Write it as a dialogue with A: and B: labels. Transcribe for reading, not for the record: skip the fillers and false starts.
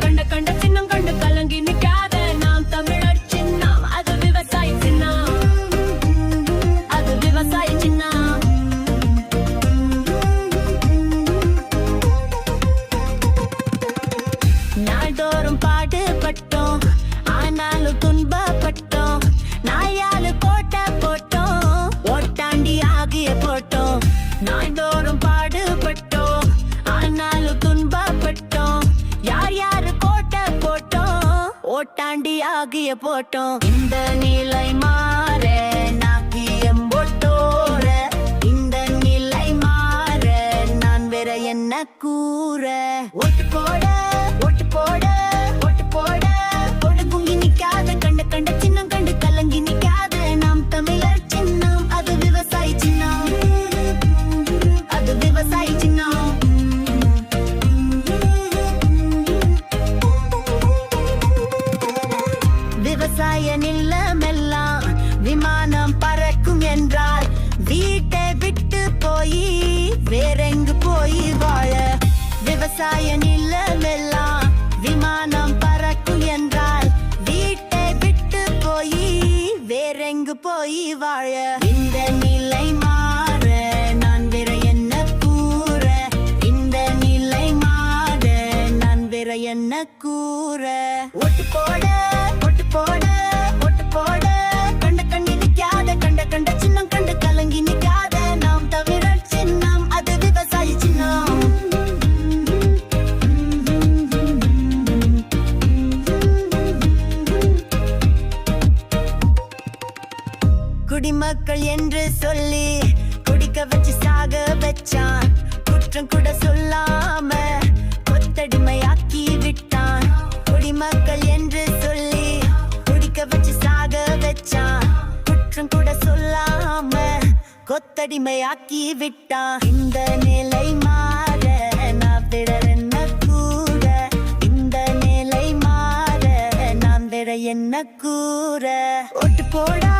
A: கண்ட கண்ட சின்னம் கண்டு கலங்கி நிக்காத நாம் தமிழர் சின்னம் அது விவசாய சின்னம் அது விவசாய சின்னம் நாள்தோறும் பாடுபட்டோம் ஆனாலும் துன்பப்பட்டோம் நாயாலு கோட்டை போட்டோம் ஓட்டாண்டி ஆகிய போட்டோம் நாள்தோறும் பாடுபட்டோம் ஆனாலும் துன்பப்பட்டோம் யார் யாரு கோட்டை போட்டோம் ஓட்டாண்டி ஆகிய போட்டோம் இந்த நிலை மாற நாக்கியம் போட்டோர இந்த நிலை மாற நான் வேற என்ன கூற ஓட்டு போட ஓட்டு போட ஓட்டு போட போட குங்கி நிக்காத கண்ட கண்ட சின்னம் கண்டு கலங்கி நிக்காத நாம் தமிழர் சின்னம் அது விவசாய சின்னம் அது விவசாய சின்னம் விவசாய நிலமெல்லாம் விமானம் பறக்கும் என்றால் வீட்டை விட்டு போய் வேறெங்கு போய் வாழ விவசாய நிலமெல்லாம் விமானம் பறக்கும் என்றால் வீட்டை விட்டு போய் வேறெங்கு போய் வாழ இந்த நிலை மாற நான் வேற என்ன கூற இந்த நிலை மாற நான் வேற என்ன கூற ஓட்டு போட ஓட்டு போட ஓட்டு போட கண்ட கண்ணி நிக்காத கண்ட கண்ட சின்னம் கண்டு கலங்கி நிக்காத நாம் தமிழர் சின்னம் அது விவசாய சின்னம் குடிமக்கள் என்று சொல்லி குடிக்க வச்சு சாக வச்சான் குற்றம் கூட சொல்லாம கொத்தடிமையாக்கி விட்டான் குடிமக்கள் என்று சொல்லி குடிக்க வச்சு சாக வச்சான் குற்றம் கூட சொல்லாம கொத்தடிமையாக்கி விட்டான் இந்த நிலை மாற நான் வேற என்ன கூற இந்த நிலை மாற நான் வேற என்ன கூற ஓட்டு போடா